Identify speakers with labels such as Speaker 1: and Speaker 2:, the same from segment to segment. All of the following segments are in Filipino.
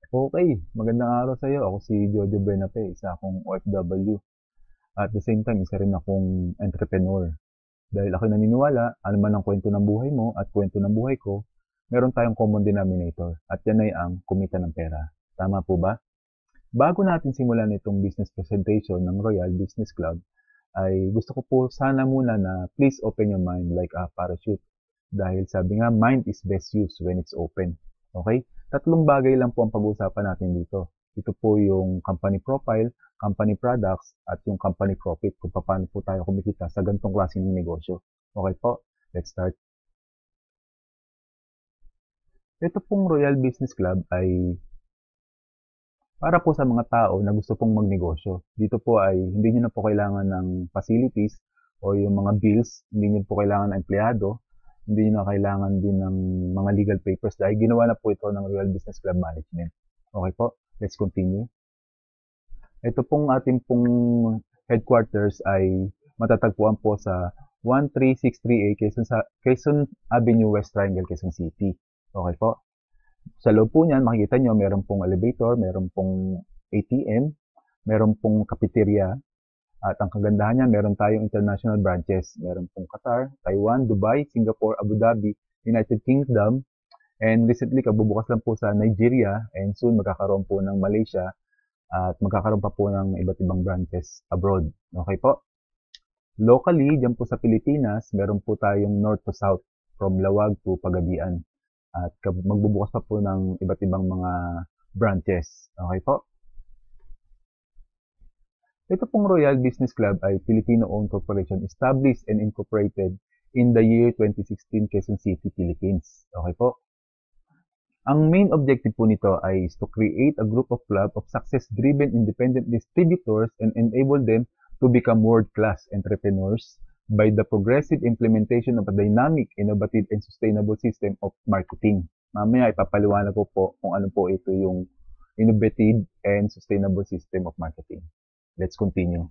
Speaker 1: Okay, magandang araw sa iyo. Ako si Jojo Bernape, isa akong OFW. At the same time, isa rin akong entrepreneur. Dahil ako naniniwala, ano man ang kwento ng buhay mo at kwento ng buhay ko, meron tayong common denominator at yan ay ang kumita ng pera. Tama po ba? Bago natin simulan itong business presentation ng Royal Business Club, ay gusto ko po sana muna na please open your mind like a parachute. Dahil sabi nga, mind is best used when it's open. Okay? Tatlong bagay lang po ang pag-uusapan natin dito. Ito po yung company profile, company products, at yung company profit kung paano po tayo kumikita sa ganitong klase ng negosyo. Okay po? Let's start. Ito pong Royal Business Club ay para po sa mga tao na gusto pong magnegosyo. Dito po ay hindi niyo na po kailangan ng facilities o yung mga bills, hindi niyo po kailangan ng empleyado, hindi niyo na kailangan din ng mga legal papers dahil ginawa na po ito ng Royal Business Club Management. Okay po, let's continue. Ito pong ating pong headquarters ay matatagpuan po sa 1363A Quezon Avenue West Triangle, Quezon City. Okay po. Sa loob po niyan, makikita nyo, meron pong elevator, meron pong ATM, meron pong cafeteria, at ang kagandahan niya, meron tayong international branches. Meron pong Qatar, Taiwan, Dubai, Singapore, Abu Dhabi, United Kingdom, and recently, kabubukas lang po sa Nigeria, and soon magkakaroon po ng Malaysia, at magkakaroon pa po ng iba't ibang branches abroad. Okay po? Locally, dyan po sa Pilipinas, meron po tayong north to south, from Lawag to Pagadian. At magbubukas pa po ng iba't ibang mga branches. Okay po? Ito pong Royal Business Club ay Filipino-owned corporation established and incorporated in the year 2016 Quezon City, Philippines. Okay po? Ang main objective po nito ay is to create a group of club of success-driven independent distributors and enable them to become world-class entrepreneurs by the progressive implementation of a dynamic, innovative, and sustainable system of marketing. Mamaya ipapaliwanag ko po kung ano po ito yung innovative and sustainable system of marketing. Let's continue.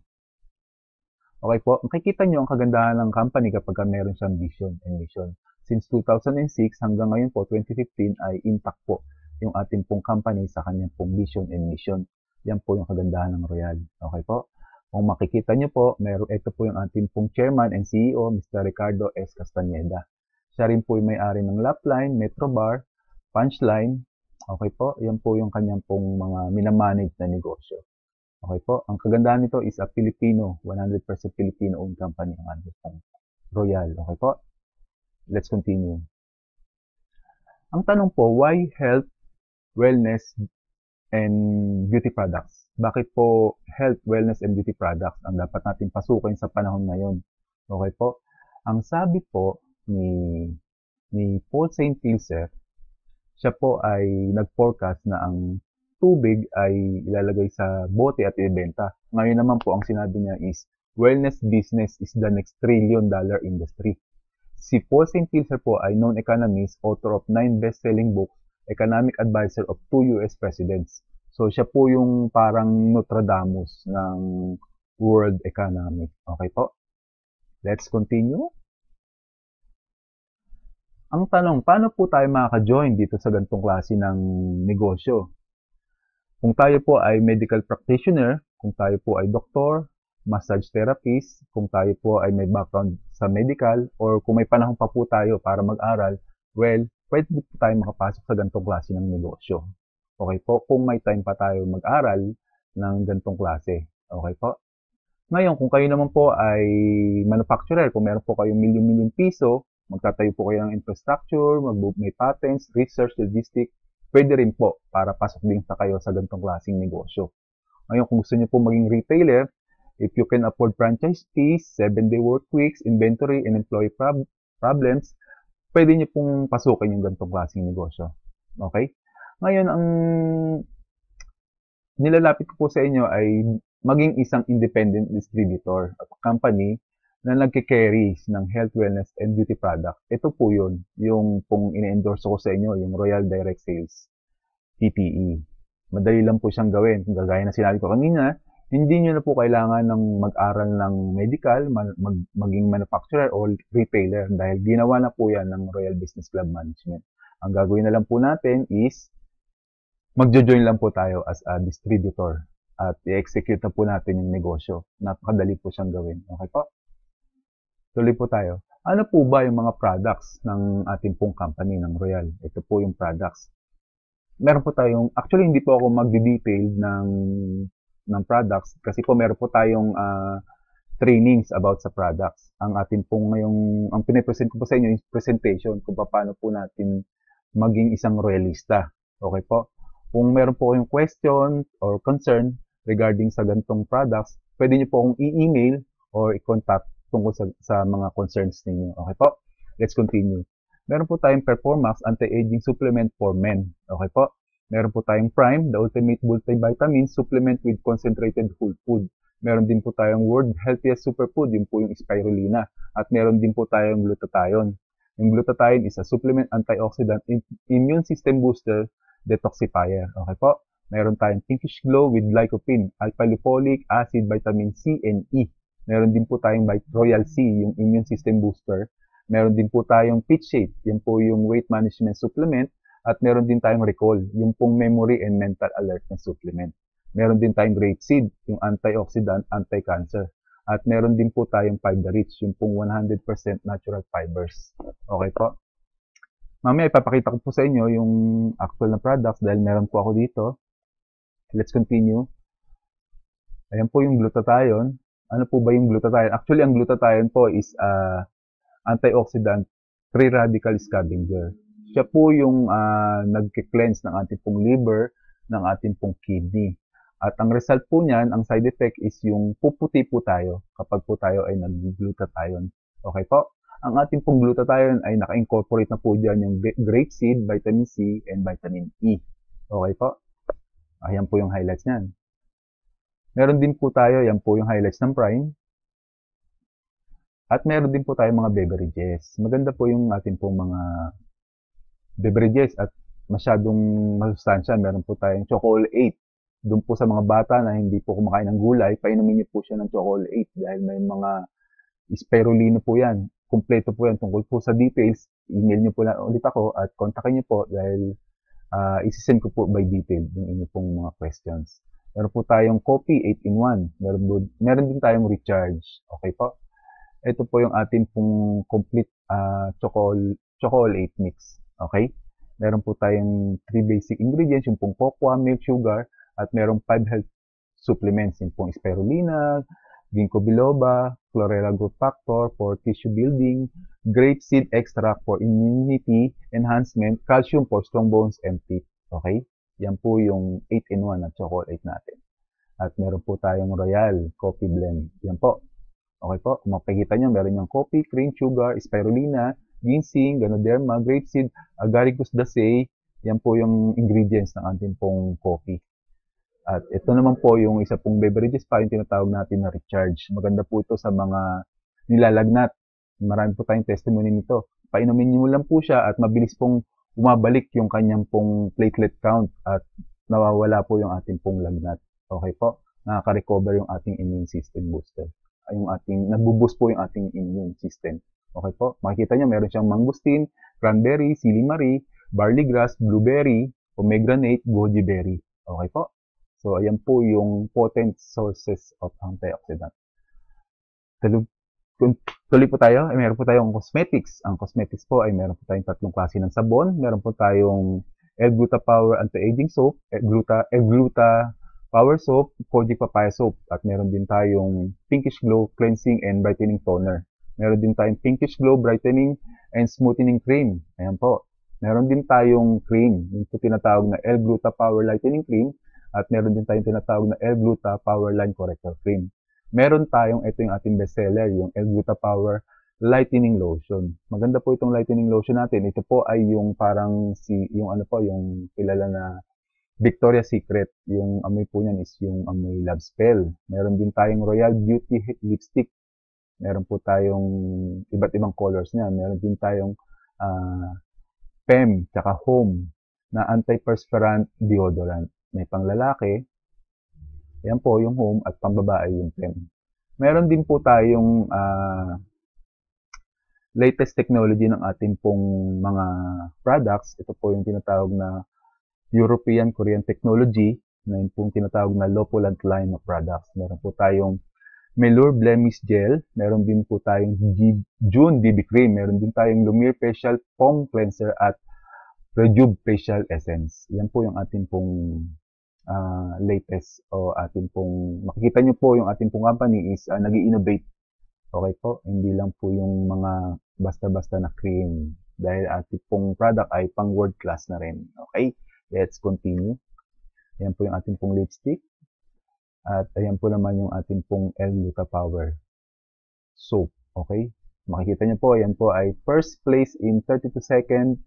Speaker 1: Okay po, makikita nyo ang kagandahan ng company kapag meron siyang vision and mission. Since 2006 hanggang ngayon po, 2015, ay intact po yung ating pong company sa kanyang pong vision and mission. Yan po yung kagandahan ng Royal. Okay po? Kung makikita nyo po, ito po yung ating pong chairman and CEO, Mr. Ricardo S. Castañeda. Siya rin po yung may-ari ng Lapline, Metrobar, Punchline. Okay po, yan po yung kanyang pong mga minamanage na negosyo. Okay po, ang kagandahan nito is a Filipino, 100% Filipino-owned company ang ating pong Royal. Okay po, let's continue. Ang tanong po, why health, wellness, and beauty products? Bakit po health, wellness, and beauty products ang dapat natin pasukin sa panahon ngayon? Okay po, ang sabi po ni Paul St. Pilser, siya po ay nag-forecast na ang tubig ay ilalagay sa bote at ibenta. Ngayon naman po, ang sinabi niya is, wellness business is the next $1 trillion industry. Si Paul St. Pilser po ay known economist, author of 9 best-selling books, economic advisor of 2 US presidents. So, siya po yung parang Nostradamus ng world economy. Okay po? Let's continue. Ang tanong, paano po tayo makaka-join dito sa ganitong klase ng negosyo? Kung tayo po ay medical practitioner, kung tayo po ay doktor, massage therapist, kung tayo po ay may background sa medical, or kung may panahon pa po tayo para mag-aral, well, pwede po tayo makapasok sa ganitong klase ng negosyo. Okay po? Kung may time pa tayo mag-aral ng ganitong klase. Okay po? Ngayon, kung kayo naman po ay manufacturer, kung meron po kayong milyon-milyon piso, magtatayo po kayo ng infrastructure, may patents, research, logistics, pwede rin po para pasok din sa kayo sa ganitong klaseng negosyo. Ngayon, kung gusto niyo po maging retailer, if you can afford franchise fees, 7-day work weeks, inventory, and employee problems, pwede niyo pong pasukin yung ganitong klaseng negosyo. Okay? Ngayon, ang nilalapit ko po sa inyo ay maging isang independent distributor at company na nagke-carry ng health, wellness, and beauty product. Ito po yun, yung pong ine-endorse ko sa inyo, yung Royal Direct Sales, PTE. Madali lang po siyang gawin. Gagaya na sinabi ko kanina, hindi nyo na po kailangan ng mag-aral ng medical, maging manufacturer o retailer dahil ginawa na po yan ng Royal Business Club Management. Ang gagawin na lang po natin is magjo-join lang po tayo as a distributor at i-execute na po natin yung negosyo. Napakadali po siyang gawin. Okay po? Tuloy po tayo. Ano po ba yung mga products ng ating pong company ng Royal? Ito po yung products. Meron po tayong, actually hindi po ako magdi-detail ng products kasi po meron po tayong trainings about sa products. Ang ating pong ngayong, ang pinipresent ko po sa inyo yung presentation kung paano po natin maging isang royalista. Okay po? Kung meron po kayong question or concern regarding sa ganitong products, pwede niyo po akong i-email or i-contact tungkol sa mga concerns ninyo. Okay po? Let's continue. Meron po tayong Performax Anti-Aging Supplement for Men. Okay po? Meron po tayong Prime, the ultimate multivitamin supplement with concentrated whole food. Meron din po tayong World Healthiest Superfood, yun po yung spirulina. At meron din po tayong glutathione. Yung glutathione is a supplement antioxidant, immune system booster, detoxifier. Okay po? Meron tayong Pinkish Glow with lycopene, alpha-lipolic acid, vitamin C and E. Meron din po tayong Royal C, yung immune system booster. Meron din po tayong Fit Shape, yan po yung weight management supplement. At meron din tayong Recall, yung pong memory and mental alertness supplement. Meron din tayong Grapeseed, yung antioxidant, anti-cancer. At meron din po tayong Fiber Rich, yung pong 100% natural fibers. Okay po? Mamaya ipapakita ko po sa inyo yung actual na products dahil meron po ako dito. Let's continue. Ayan po yung glutathione. Ano po ba yung glutathione? Actually, ang glutathione po is antioxidant free radical scavenger. Siya po yung nagki-cleanse ng ating pong liver, ng ating pong kidney. At ang result po niyan, ang side effect is yung puputi po tayo kapag po tayo ay nag-glutathione. Okay po? Ang ating pong glutathione ay naka-incorporate na po dyan yung grapeseed, vitamin C, and vitamin E. Okay po? Ayan po yung highlights niyan. Meron din po tayo, yan po yung highlights ng Prime. At meron din po tayong mga beverages. Maganda po yung ating pong mga beverages at masyadong masustansya. Meron po tayong Chocolate. Doon po sa mga bata na hindi po kumakain ng gulay, painumin niyo po siya ng Chocolate dahil may mga spirulina po yan. Kompleto po yan. Tungkol po sa details, email niyo po na ulit ako at kontakin niyo po dahil isisend ko po by detail yung inyong pong mga questions. Meron po tayong coffee 8-in-1. Meron din tayong recharge. Okay po? Ito po yung ating pong complete chocolate mix. Okay? Meron po tayong 3 basic ingredients, yung pong cocoa, milk, sugar, at merong 5 health supplements, yung pong spirulina, ginkgo biloba, chlorella growth factor for tissue building, grapeseed extract for immunity enhancement, calcium for strong bones and teeth. Okay? Yan po yung 8-in-1 na chocolate natin. At meron po tayong Royal Coffee Blend. Yan po. Okay po, kung makikita nyo, meron yung coffee, cream, sugar, spirulina, ginseng, ganoderma, grapeseed, agaricus dacea. Yan po yung ingredients ng ating pong coffee. At ito naman po yung isa pong beverages pa, yung tinatawag natin na recharge. Maganda po ito sa mga nilalagnat. Marami po tayong testimony nito. Painumin nyo lang po siya at mabilis pong bumabalik yung kanyang pong platelet count at nawawala po yung ating pong lagnat. Okay po? Nakaka-recover yung ating immune system booster. Yung ating, nagbo-boost po yung ating immune system. Okay po? Makikita nyo, meron siyang mangosteen, cranberry, silimari, barley grass, blueberry, pomegranate, goji berry. Okay po? So, ayan po yung potent sources of antioxidant. Tuloy po tayo, ay meron po tayong cosmetics. Ang cosmetics po ay meron po tayong 3 klase ng sabon. Meron po tayong L-Gluta Power Anti-Aging Soap, L-Gluta Power Soap, Kojic Papaya Soap. At meron din tayong Pinkish Glow Cleansing and Brightening Toner. Meron din tayong Pinkish Glow Brightening and Smoothening Cream. Ayan po. Meron din tayong cream. Yung po tinatawag na L-Gluta Power Lightening Cream. At meron din tayong tinatawag na L-Gluta Power Line Corrector Cream. Meron tayong, ito yung ating bestseller, yung L-Gluta Power Lightening Lotion. Maganda po itong lightening lotion natin. Ito po ay yung parang yung ano po, yung kilala na Victoria's Secret. Yung amoy po niyan is yung amoy love spell. Meron din tayong Royal Beauty Lipstick. Meron po tayong iba't ibang colors niya. Meron din tayong PEM, tsaka Home na antiperspirant deodorant. May panglalaki. Yan po yung Home at pambabae yung PEM. Meron din po tayong latest technology ng ating pong mga products. Ito po yung tinatawag na European Korean Technology, na yun pong tinatawag na Lopulant line of products. Meron po tayong Melur Blemish Gel, meron din po tayong June BB Cream, meron din tayong Lumiere Facial Foam Cleanser at Rejuve Facial Essence. Yan po yung ating pong latest o ating pong, makikita nyo po yung ating pong company is nag-i-innovate. Okay po, hindi lang po yung mga basta-basta na cream. Dahil ating pong product ay pang world class na rin. Okay, let's continue. Yan po yung ating pong lipstick. At ayan po naman yung ating pong L-Luta Power soap. Okay? Makikita niyo po, ayan po ay first place in 32nd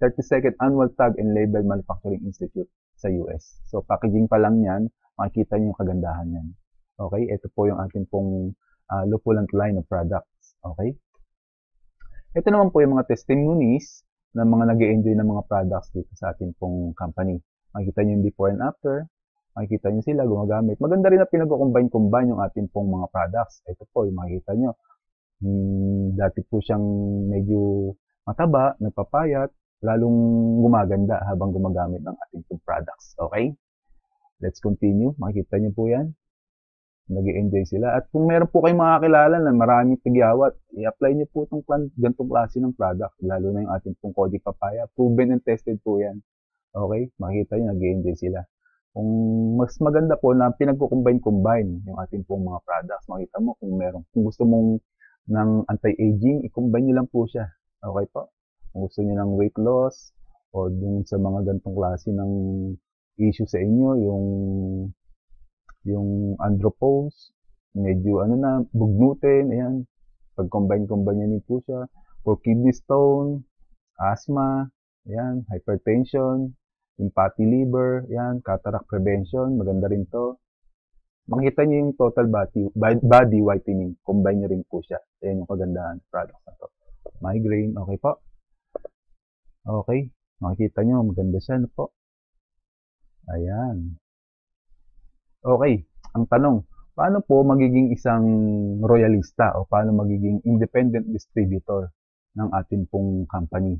Speaker 1: Annual Tag and Label Manufacturing Institute sa US. So, packaging pa lang yan, makikita niyo yung kagandahan yan. Okay? Ito po yung ating pong Lopulant line of products. Okay? Ito naman po yung mga testimonies ng mga nag-e-enjoy ng mga products dito sa ating pong company. Makikita niyo yung before and after. Makikita nyo sila gumagamit. Maganda rin na pinag-combine yung ating pong mga products. Ito po, yung makikita nyo. Dati po siyang medyo mataba, nagpapayat, lalong gumaganda habang gumagamit ng ating pong products. Okay? Let's continue. Makikita nyo po yan. Nag-i-enjoy sila. At kung meron po kayong mga kilala na maraming tigyawat, i-apply nyo po itong ganitong klase ng product. Lalo na yung ating pong Kojic Papaya. Proven and tested po yan. Okay? Makikita nyo, nag-i-enjoy sila. Kung mas maganda po na pinagko-combine yung ating pong mga products, makita mo kung meron. Kung gusto mong ng anti-aging, i-combine nyo lang po siya. Okay po? Kung gusto nyo ng weight loss, o dun sa mga ganitong klase ng issue sa inyo, yung andropause, medyo bugnutin, ayan. Pag-combine nyo po siya. For kidney stone, asthma, ayan, hypertension, yung fatty liver, yan, cataract prevention, maganda rin to. Makikita nyo yung total body whitening, combine nyo rin po siya. Ayan yung kagandahan product na to. Migraine, okay po. Okay, makikita nyo, maganda siya na po. Ayan. Okay, ang tanong, paano po magiging isang royalista o paano magiging independent distributor ng ating pong company?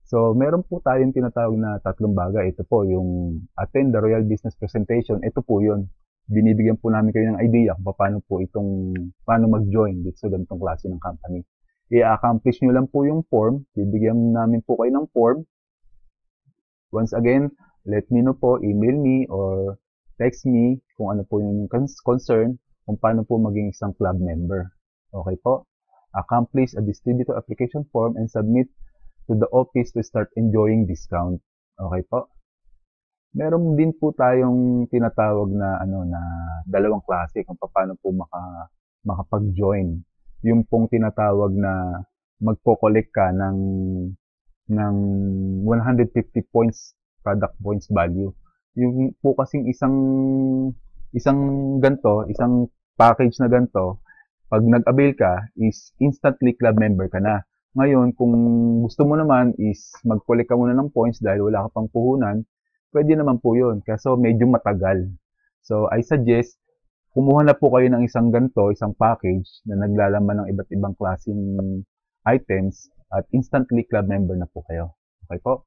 Speaker 1: So, meron po tayong tinatawag na tatlong bagay. Ito po, yung attend the Royal Business Presentation. Ito po yun. Binibigyan po namin kayo ng idea kung paano mag-join dito sa ganitong klase ng company. I-accomplish nyo lang po yung form. Bibigyan namin po kayo ng form. Once again, let me know po, email me or text me kung ano po yung concern kung paano po maging isang club member. Okay po? Accomplish a distributor application form and submit to the office to start enjoying discount. Okay po? Meron din po tayong tinatawag na na dalawang klase kung paano po makapag-join. Yung pong tinatawag na magko-collect ka ng 150 points product points value. Yung po kasing isang package na ganto, pag nag-avail ka is instantly club member ka na. Ngayon, kung gusto mo naman is mag-collect ka muna ng points dahil wala ka pang puhunan, pwede naman po yun. Kaso medyo matagal. So, I suggest, kumuha na po kayo ng isang package na naglalaman ng iba't ibang klaseng items at instantly club member na po kayo. Okay po?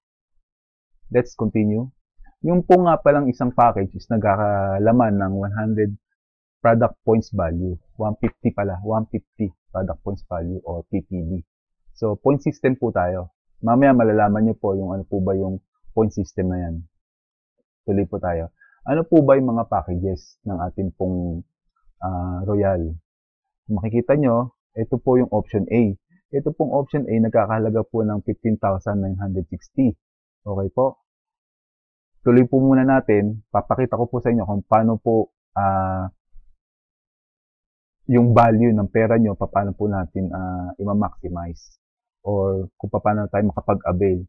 Speaker 1: Let's continue. Yung po nga palang isang package is nagkakalaman ng 100 product points value. 150 pala. 150 product points value o PPV. So, point system po tayo. Mamaya malalaman nyo po yung ano po ba yung point system na yan. Tuloy po tayo. Ano po ba yung mga packages ng ating pong Royal? Makikita nyo, ito po yung option A. Ito pong option A, nagkakahalaga po ng 15,960. Okay po? Tuloy po muna natin. Papakita ko po sa inyo kung paano po yung value ng pera nyo, paano po natin i-maximize or kung paano tayo makapag-avail.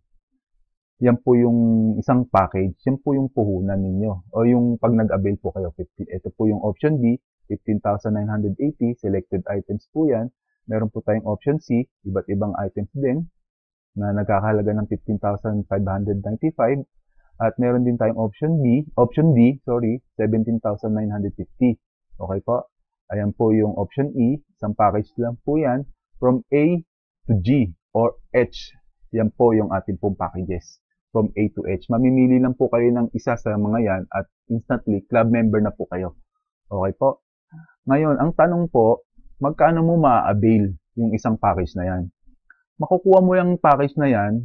Speaker 1: Yan po yung isang package. Yan po yung puhunan ninyo. O yung pag nag-avail po kayo. Ito po yung option B, 15,980. Selected items po yan. Meron po tayong option C, iba't ibang items din na nagkakahalaga ng 15,595. At meron din tayong option D, 17,950. Okay po? Ayan po yung option E. Isang package lang po yan. From A to G or H. Yan po yung ating pong packages. from A to H. Mamimili lang po kayo ng isa sa mga yan at instantly club member na po kayo. Okay po? Ngayon, ang tanong po, magkano mo ma-avail yung isang package na yan? Makukuha mo yung package na yan.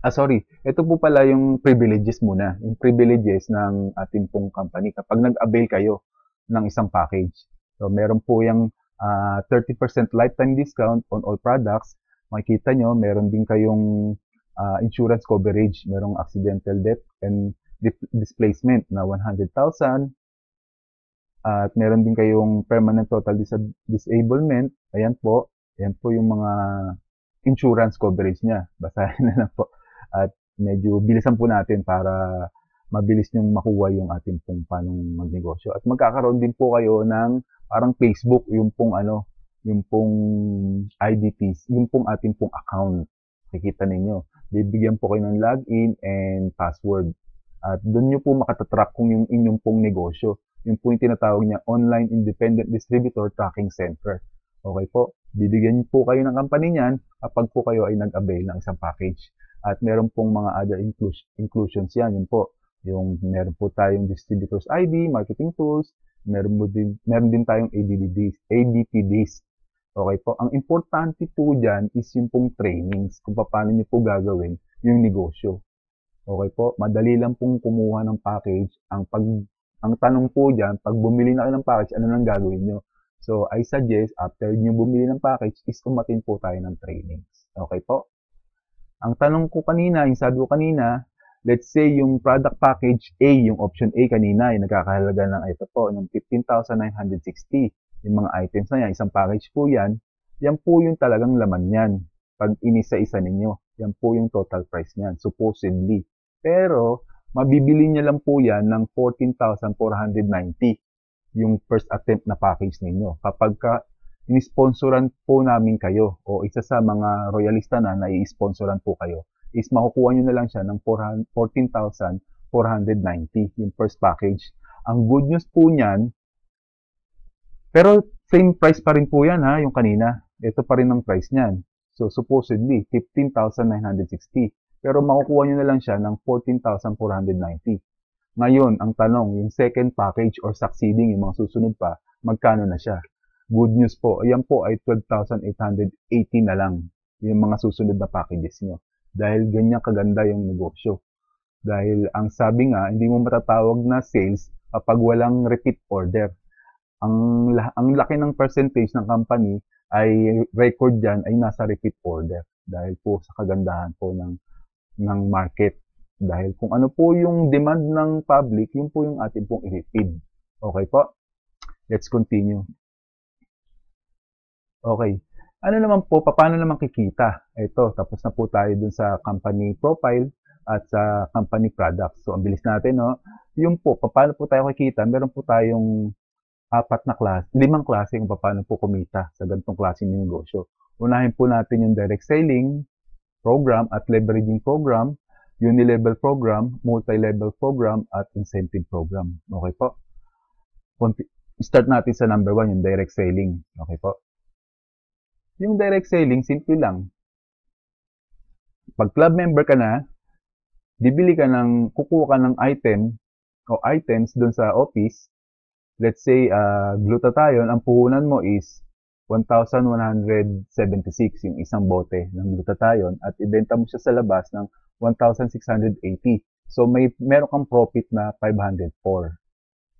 Speaker 1: Ito po pala yung privileges muna. Yung privileges ng ating pong company kapag nag-avail kayo ng isang package. So, meron po yung 30% lifetime discount on all products. Makikita nyo, meron din kayong insurance coverage. Merong accidental death and displacement na 100,000. At meron din kayong permanent total disablement. Ayan po yung mga insurance coverage niya. Basahin na lang po. At medyo bilisan po natin para mabilis niyong makuha yung ating pong paano magnegosyo. At magkakaroon din po kayo ng parang Facebook, yung pong IDPs, yung pong ating pong account. Kikita ninyo. Bibigyan po kayo ng login and password. At doon nyo po makatatrack kung yung inyong pong negosyo. Yung po yung tinatawag niya Online Independent Distributor Tracking Center. Okay po. Bibigyan po kayo ng company niyan kapag po kayo ay nag-avail ng isang package. At meron pong mga other inclusions yan. Yun po. Yung meron po tayong distributors ID, marketing tools, meron din tayong ABPDs. Okay po. Ang importante po dyan is yung pong trainings kung paano nyo po gagawin yung negosyo. Okay po. Madali lang pong kumuha ng package. Ang tanong po dyan, pag bumili na kayo ng package, ano nang gagawin nyo? So, I suggest, after nyo bumili ng package, is umatin po tayo ng trainings. Okay po? Ang tanong ko kanina, yung sabi ko kanina, let's say yung product package A, yung option A kanina, yung nagkakahalaga ng ito po, ng 15,960. Yung mga items na yan, isang package po yan po yung talagang laman yan. Pag inisa-isa ninyo, yan po yung total price niyan, supposedly. Pero, mabibili niya lang po yan ng 14,490 yung first attempt na package ninyo. Kapag in-sponsoran po namin kayo o isa sa mga royalista na i-sponsoran po kayo, is makukuha nyo na lang siya ng 14,490 yung first package. Ang good news po niyan, pero same price pa rin po yan yung kanina. Ito pa rin ang price niyan. So supposedly, 15,960. Pero makukuha nyo na lang siya ng 14,490. Ngayon, ang tanong, yung second package or succeeding, yung mga susunod pa, magkano na siya? Good news po, ayan po ay 12,880 na lang yung mga susunod na packages nyo. Dahil ganyan kaganda yung negosyo. Dahil ang sabi nga, hindi mo matatawag na sales kapag walang repeat order. Ang laki ng percentage ng company ay record dyan ay nasa repeat order. Dahil po sa kagandahan po ng market. Dahil kung ano po yung demand ng public, yun po yung ating pong i-feed. Okay po? Let's continue. Okay. Ano naman po, paano naman kikita? Ito, tapos na po tayo dun sa company profile at sa company product. So, ang bilis natin, no? Yung po, paano po tayo kikita? Meron po tayong 5 klase kung paano po kumita sa ganitong klase ng negosyo. Unahin po natin yung direct selling program at leveraging program, unilevel program, multi-level program, at incentive program. Okay po? Start natin sa number 1, yung direct selling. Okay po? Yung direct selling, simple lang. Pag club member ka na, kukuha ka ng item o items doon sa office. Let's say, glutathione, ang puhunan mo is 1,176 yung isang bote ng glutathione at ibenta mo siya sa labas ng 1,680. So, meron kang profit na 504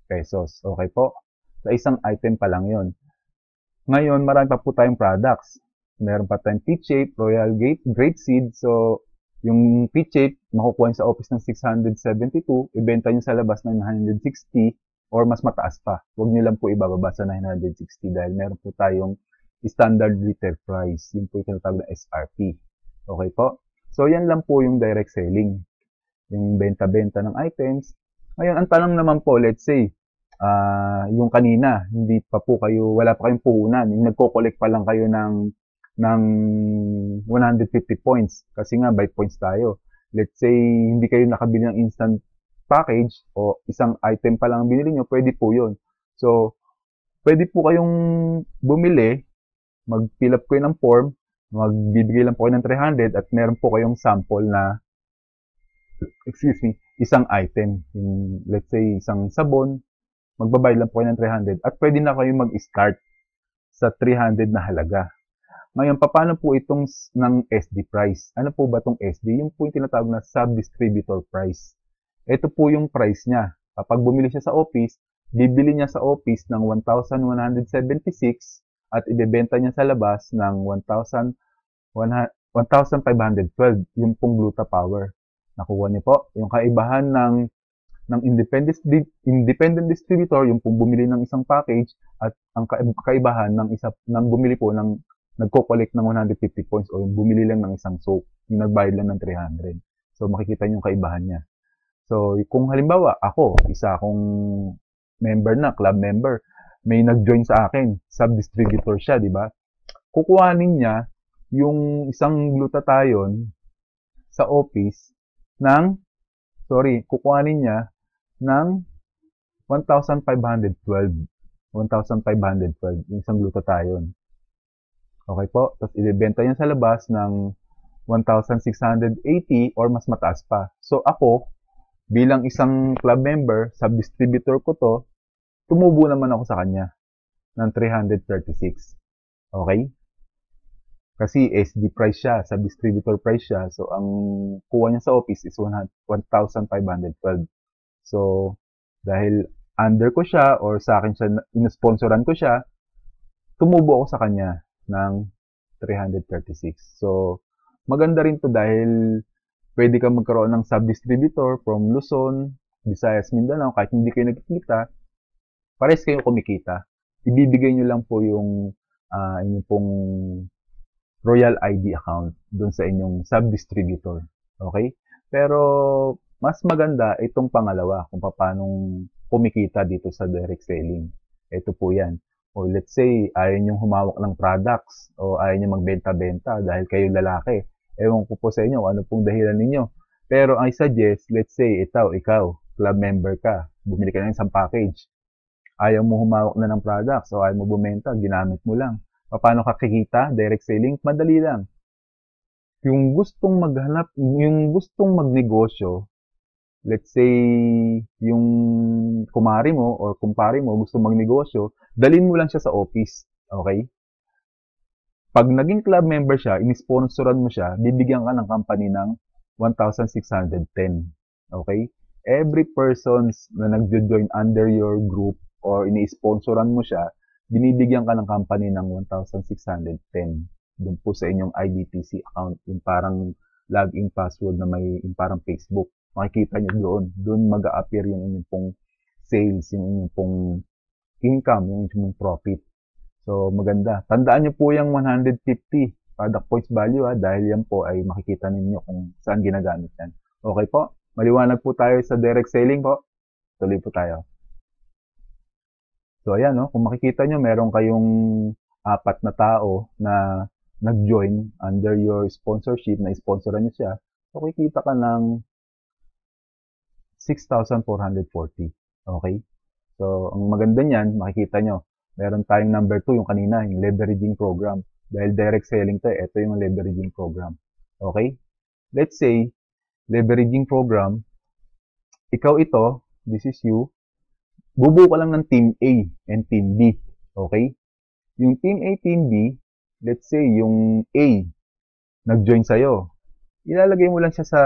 Speaker 1: pesos. Okay po? Sa isang item pa lang yon. Ngayon, marami pa po tayong products. Meron pa tayong Peach Shape, Royal Grape Seed. So, yung Peach Shape, makukuha sa office ng 672, ibenta nyo sa labas ng 960 or mas mataas pa. Huwag nyo lang po ibababa sa 960 dahil meron po tayong standard retail price. Yun po yung tinatawag na SRP. Okay po? So, yan lang po yung direct selling. Yung benta-benta ng items. Ngayon, ang tanong naman po, let's say, yung kanina, wala pa kayong puhunan. Yung nagko-collect pa lang kayo ng 150 points. Kasi nga, by points tayo. Let's say, hindi kayo nakabili ng instant package o isang item pa lang ang binili nyo, pwede po yun. So, pwede po kayong bumili, mag-fill up kayo ng form, magbibigay lang po kayo ng 300 at meron po kayong sample na isang item. Let's say, isang sabon, magbabayad lang po kayo ng 300 at pwede na kayo mag-start sa 300 na halaga. Ngayon, paano po itong ng SD price? Ano po ba itong SD? Yung po yung tinatawag na sub-distributor price. Ito po yung price niya. Kapag bumili siya sa office, bibili niya sa office ng 1,176 at ibebenta niya sa labas ng 1,512, yung pong Gluta Power. Nakuha niyo po yung kaibahan ng independent distributor, yung pong bumili ng isang package, at ang kaibahan ng bumili po ng nagko-collect ng 150 points o yung bumili lang ng isang soap, yung nagbayad lang ng 300. So makikita niyo yung kaibahan niya. So kung halimbawa ako, isa akong member na, club member, may nag-join sa akin, sub-distributor siya, di ba? Kukuhanin niya yung isang glutathione sa office kukuhanin niya ng 1,512. 1,512 yung isang glutathione. Okay po? Tapos ibebenta niya sa labas ng 1,680 or mas mataas pa. So ako, bilang isang club member, sub-distributor ko to, tumubo naman ako sa kanya ng 336. Okay? Kasi SD price siya, sub-distributor price siya. So, ang kuha niya sa office is 1,512. So, dahil under ko siya or sa akin siya, inosponsoran ko siya, tumubo ako sa kanya ng 336. So, maganda rin to dahil pwede kang magkaroon ng sub-distributor from Luzon, Visayas, Mindanao, kahit hindi kayo nagkikita, pares kayo kumikita. Ibibigay nyo lang po yung inyong pong Royal ID account doon sa inyong sub-distributor. Okay? Pero mas maganda itong pangalawa kung paano kumikita dito sa direct selling. Ito po yan. O let's say, ayaw nyo humawak ng products o ayaw nyo magbenta-benta dahil kayo lalaki. Ewan ko po sa inyo ano pong dahilan ninyo. Pero I suggest, let's say, ikaw, club member ka, bumili ka ng isang package. Ayaw mo humawak na ng products o ayaw mo bumenta, ginamit mo lang. Paano ka kikita? Direct selling? Madali lang. Yung gustong magnegosyo, let's say, yung kumari mo or kumpare mo gustong magnegosyo, dalhin mo lang siya sa office. Okay? Pag naging club member siya, inisponsoran mo siya, bibigyan ka ng company ng 1,610. Okay? Every persons na nag-join under your group or ini-sponsoran mo siya, binibigyan ka ng company ng 1,610 doon po sa inyong IDTC account, yung parang login password na may yung parang Facebook. Makikita nyo doon. Doon mag-a-appear yung inyong pong sales, yung inyong pong income, yung inyong profit. So, maganda. Tandaan nyo po yung 150 product points value dahil yan po ay makikita ninyo kung saan ginagamit yan. Okay po? Maliwanag po tayo sa direct selling po. Tuloy po tayo. So, ayan, no? Kung makikita nyo, meron kayong 4 na tao na nag-join under your sponsorship, na sponsoran nyo siya. So, kikita ka ng 6,440. Okay? So, ang maganda niyan, makikita nyo, meron tayong number 2, yung kanina, yung leveraging program. Dahil direct selling to, ito yung leveraging program. Okay? Let's say, leveraging program, ikaw ito, this is you, bubuo ka lang ng Team A and Team B. Okay? Yung Team A, Team B, let's say, yung A, nag-join sa'yo. Ilalagay mo lang siya sa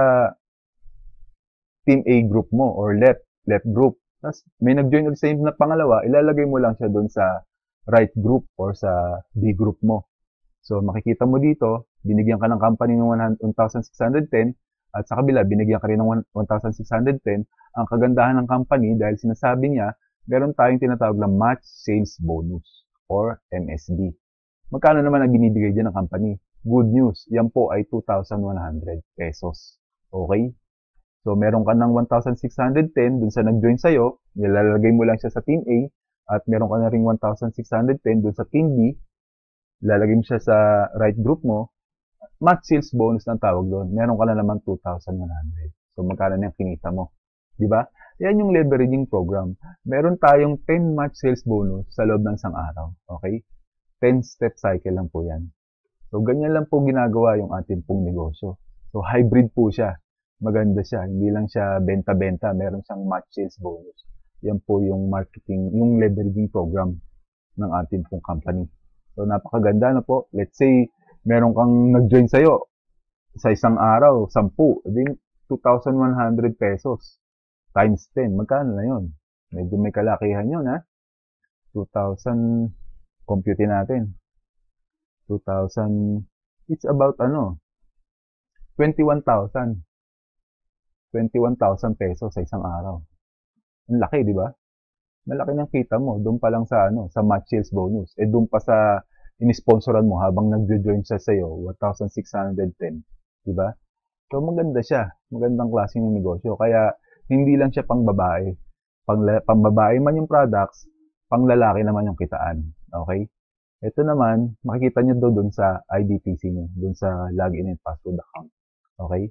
Speaker 1: Team A group mo or left group. Tapos, may nag-join ulit sa na pangalawa, ilalagay mo lang siya doon sa right group or sa B group mo. So, makikita mo dito, binigyan ka ng company ng 1,610 at sa kabila, binigyan ka rin ng 1,610. Ang kagandahan ng company, dahil sinasabi niya, meron tayong tinatawag na match sales bonus or MSB. Magkano naman ang binibigay dyan ng company? Good news, yan po ay 2,100 pesos. Okay? So, meron ka ng 1,610 dun sa nag-join sa'yo, nilalagay mo lang siya sa Team A, at meron ka na ring 1,610 dun sa Team B, lalagay mo siya sa right group mo, match sales bonus ang tawag doon. Meron ka na naman 2,100. So, magkano na yung kinita mo? Diba? Yan yung leveraging program. Meron tayong 10 match sales bonus sa loob ng isang araw. Okay? 10-step cycle lang po yan. So, ganyan lang po ginagawa yung ating pong negosyo. So, hybrid po siya. maganda siya. Hindi lang siya benta-benta, meron siyang match sales bonus. Yan po yung marketing, yung leveraging program ng ating pong company. So, napakaganda na po. Let's say, meron kang nag-join sa'yo sa isang araw, 10, din 2,100 pesos times 10. Magkano na yun? Medyo may kalakihan yun, ha? 2,000, compute natin. 2,000, it's about 21,000. 21,000 pesos sa isang araw. Ang laki, di ba? Malaki ng kita mo doon pa lang sa sa match sales bonus. Doon pa sa inisponsoran mo habang nagjo-join siya sa iyo, 1,610, di ba? So maganda siya, magandang klaseng negosyo. Kaya hindi lang siya pang babae. Pang babae man yung products, pang lalaki naman yung kitaan. Okay? Ito naman, makikita niyo doon sa IDTC niyo, doon sa login and password account. Okay?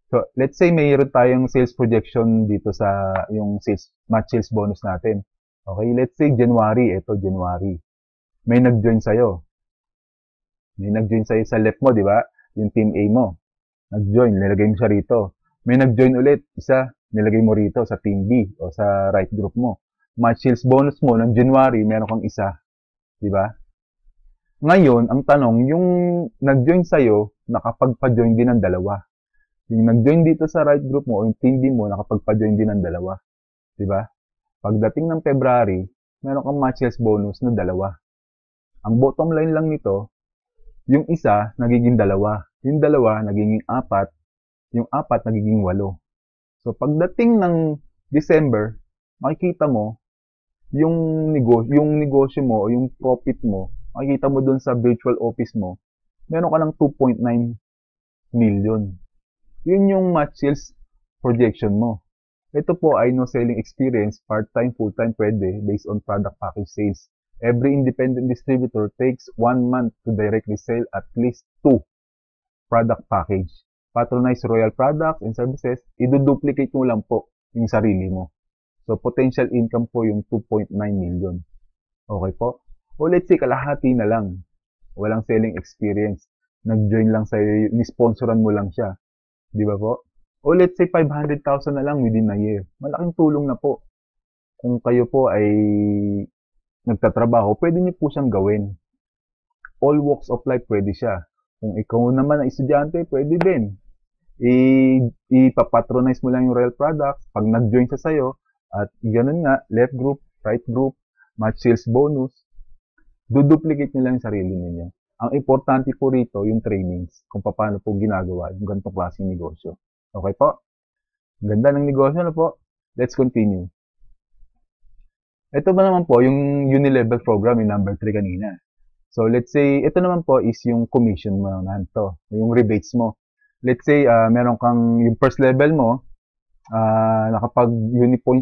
Speaker 1: So, let's say mayroon tayong sales projection dito sa yung match sales bonus natin. Okay, let's say January, ito January. May nag-join sa'yo. May nag-join sa'yo sa left mo, di ba? Yung team A mo. Nag-join, nilagay mo siya rito. May nag-join ulit, isa, nilagay mo rito sa team B o sa right group mo. Match sales bonus mo ng January, meron kang isa. Di ba? Ngayon, ang tanong, yung nag-join sa'yo, nakapagpa-join din ng dalawa. Yung nag-join dito sa right group mo o yung team B mo, nakapagpa-join din ng dalawa. Diba? Pagdating ng February, meron kang match sales bonus na dalawa. Ang bottom line lang nito, yung isa, nagiging dalawa. Yung dalawa, nagiging apat. Yung apat, nagiging 8. So, pagdating ng December, makikita mo, yung negosyo mo o yung profit mo, makikita mo dun sa virtual office mo, meron ka ng 2.9 million. Yun yung match sales projection mo. Ito po ay no selling experience, part-time, full-time, pwede, based on product package sales. Every independent distributor takes 1 month to directly sell at least 2 product package. Patronize Royal products and services, iduduplicate mo lang po yung sarili mo. So, potential income po yung 2.9 million. Okay po? O let's say, kalahati na lang. Walang selling experience. Nag-join lang sa'yo, ni-sponsoran mo lang siya. Di ba po? O let's say 500,000 na lang within a year. Malaking tulong na po. Kung kayo po ay nagtatrabaho, pwede niyo po siyang gawin. All walks of life pwede siya. Kung ikaw naman ang estudyante, pwede din. Ipapatronize mo lang yung Royal products pag nag-join siya sa'yo at ganun nga, left group, right group, match sales bonus, duduplicate nyo lang yung sarili ninyo. Ang importante po rito, yung trainings, kung paano po ginagawa yung ganitong klaseng negosyo. Okay po? Ganda ng negosyo na po. Let's continue. Ito ba naman po, yung unilevel program, yung number 3 kanina. So, let's say, ito naman po is yung commission mo naman to, yung rebates mo. Let's say, meron kang, yung first level mo,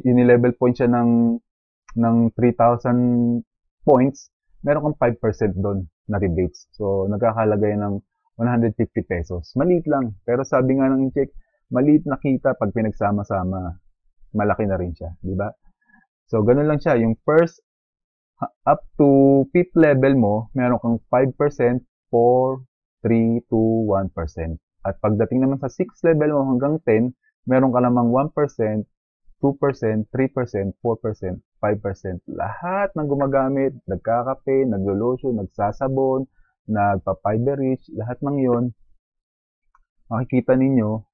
Speaker 1: unilevel point siya ng 3,000 points, meron kang 5% doon na rebates. So, nagkakalagay ng 150 pesos. Maliit lang. Pero sabi nga ng check, maliit na kita pag pinagsama-sama, malaki na rin siya. Diba? So, ganun lang siya. Yung first, up to 5th level mo, meron kang 5%, 4, 3, 2, 1%. At pagdating naman sa 6th level mo hanggang 10, meron ka namang 1%, 2%, 3%, 4%, 5%. Lahat ng gumagamit, nagkakape, naglolotion, nagsasabon, nagpa-fiber rich, lahat ng yon makikita ninyo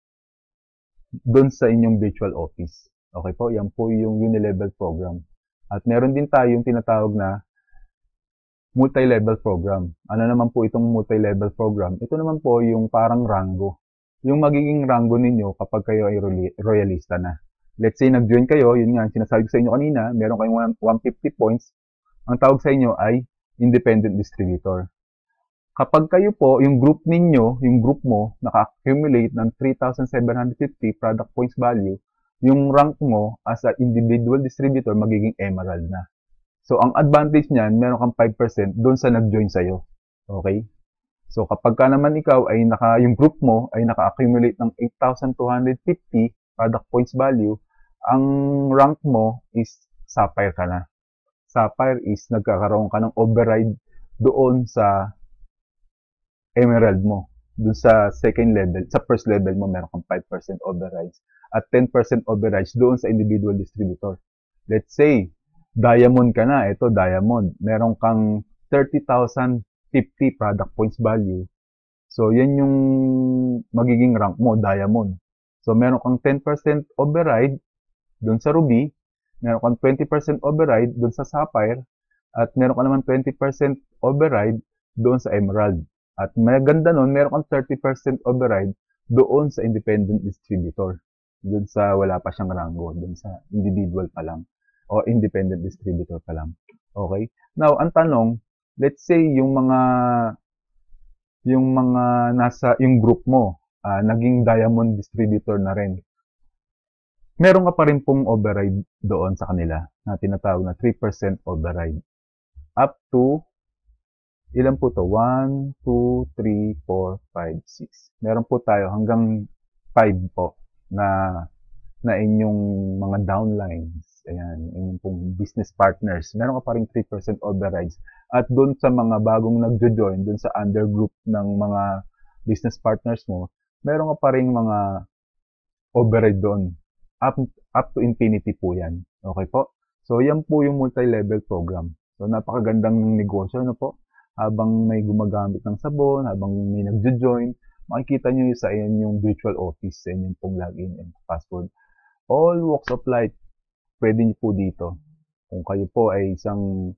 Speaker 1: doon sa inyong virtual office. Okay po, yan po yung unilevel program. At meron din tayong tinatawag na multi-level program. Ano naman po itong multi-level program? Ito naman po yung parang rango. Yung magiging rango ninyo kapag kayo ay royalista na. Let's say, nag-join kayo, yun nga, sinasabi ko sa inyo kanina, meron kayong 150 points. Ang tawag sa inyo ay independent distributor. Kapag kayo po, yung group ninyo, yung group mo, naka-accumulate ng 3,750 product points value, yung rank mo as an individual distributor magiging emerald na. So, ang advantage niyan, meron kang 5% doon sa nag-join sa'yo. Okay? So, kapag ka naman ikaw ay yung group mo ay naka-accumulate ng 8,250 product points value, ang rank mo is Sapphire ka na. Sapphire is nagkakaroon ka ng override doon sa Emerald mo. dun sa second level, sa first level mo, meron kang 5% overrides at 10% overrides doon sa individual distributor. Let's say, diamond ka na, ito diamond, meron kang 30,050 product points value. So, yan yung magiging rank mo, diamond. So, meron kang 10% override doon sa ruby, meron kang 20% override doon sa sapphire, at meron ka naman 20% override doon sa emerald. At maganda nun, meron kang 30% override doon sa independent distributor. Doon sa wala pa siyang rango, doon sa individual pa lang o independent distributor pa lang. Okay? Now, ang tanong, let's say yung mga nasa yung group mo, naging diamond distributor na rin. Meron ka pa rin pong override doon sa kanila na tinatawag na 3% override. Up to ilan po to? 1, 2, 3, 4, 5, 6. Meron po tayo hanggang 5 po na inyong mga downlines. Ayan, inyong pong business partners. Meron ka pa rin 3% overrides. At doon sa mga bagong nagjo-join, doon sa undergroup ng mga business partners mo, meron ka pa rin mga override doon. Up to infinity po yan. Okay po? So, yan po yung multi-level program. So, napakagandang negosyo, ano po? Habang may gumagamit ng sabon, habang may nagjo-join, makikita nyo sa inyong virtual office, sa inyong pong login and password. All walks of life, pwede nyo po dito. Kung kayo po ay isang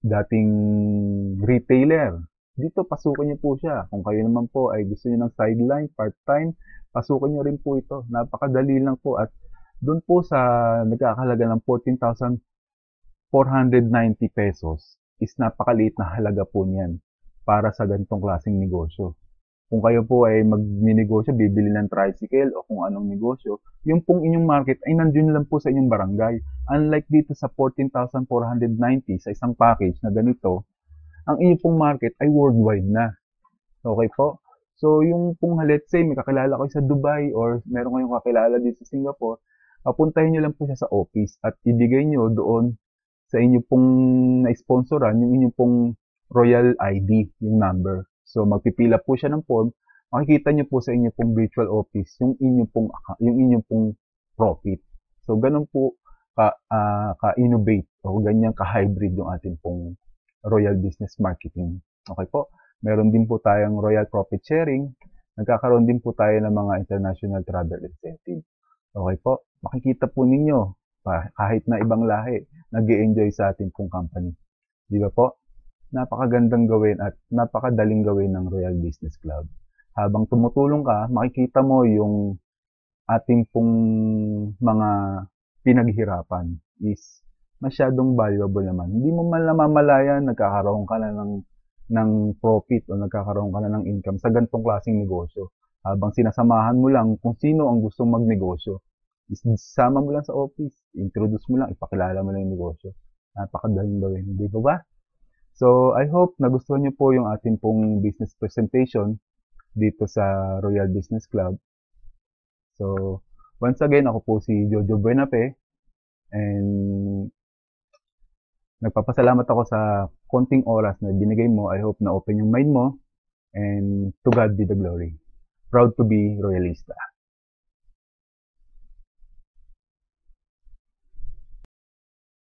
Speaker 1: dating retailer, dito pasukin nyo po siya. Kung kayo naman po ay gusto nyo ng sideline, part-time, pasukin nyo rin po ito. Napakadali lang po at doon po sa nagkakahalaga ng 14,490 pesos is napakaliit na halaga po niyan para sa ganitong klaseng negosyo. Kung kayo po ay magninegosyo, bibili ng tricycle o kung anong negosyo, yung pong inyong market ay nandiyon lang po sa inyong barangay. Unlike dito sa 14,490 sa isang package na ganito, ang inyong pong market ay worldwide na. Okay po? So, yung pong let's say, may kakilala kayo sa Dubai or meron kayong kakilala dito sa Singapore, papuntahin nyo lang po siya sa office at ibigay nyo doon sa inyo pong na-sponsoran, yung inyong pong Royal ID, yung number. So, magpipila po siya ng form, makikita nyo po sa inyo pong virtual office yung inyong pong profit. So, ganun po ka-innovate o ganyan ka-hybrid yung ating pong Royal Business Marketing. Okay po? Meron din po tayong Royal Profit Sharing. Nagkakaroon din po tayo ng mga international travel incentive. Okay po? Makikita po ninyo, kahit na ibang lahi, nag-i-enjoy sa ating pong company. Di ba po? Napakagandang gawin at napakadaling gawin ng Royal Business Club. Habang tumutulong ka, makikita mo yung ating pong mga pinaghirapan is masyadong valuable naman. Hindi mo man namamalayan, nagkakaroon ka na ng profit o nagkakaroon ka na ng income sa ganitong klaseng negosyo. Habang sinasamahan mo lang kung sino ang gustong magnegosyo. Isama mo lang sa office, introduce mo lang, ipakilala mo lang yung negosyo. Napakadaling gawin, di ba ba? So, I hope nagustuhan niyo po yung ating pong business presentation dito sa Royal Business Club. So, once again, ako po si Jojo Buenape and nagpapasalamat ako sa konting oras na binigay mo. I hope na open yung mind mo and to God be the glory. Proud to be Royalista.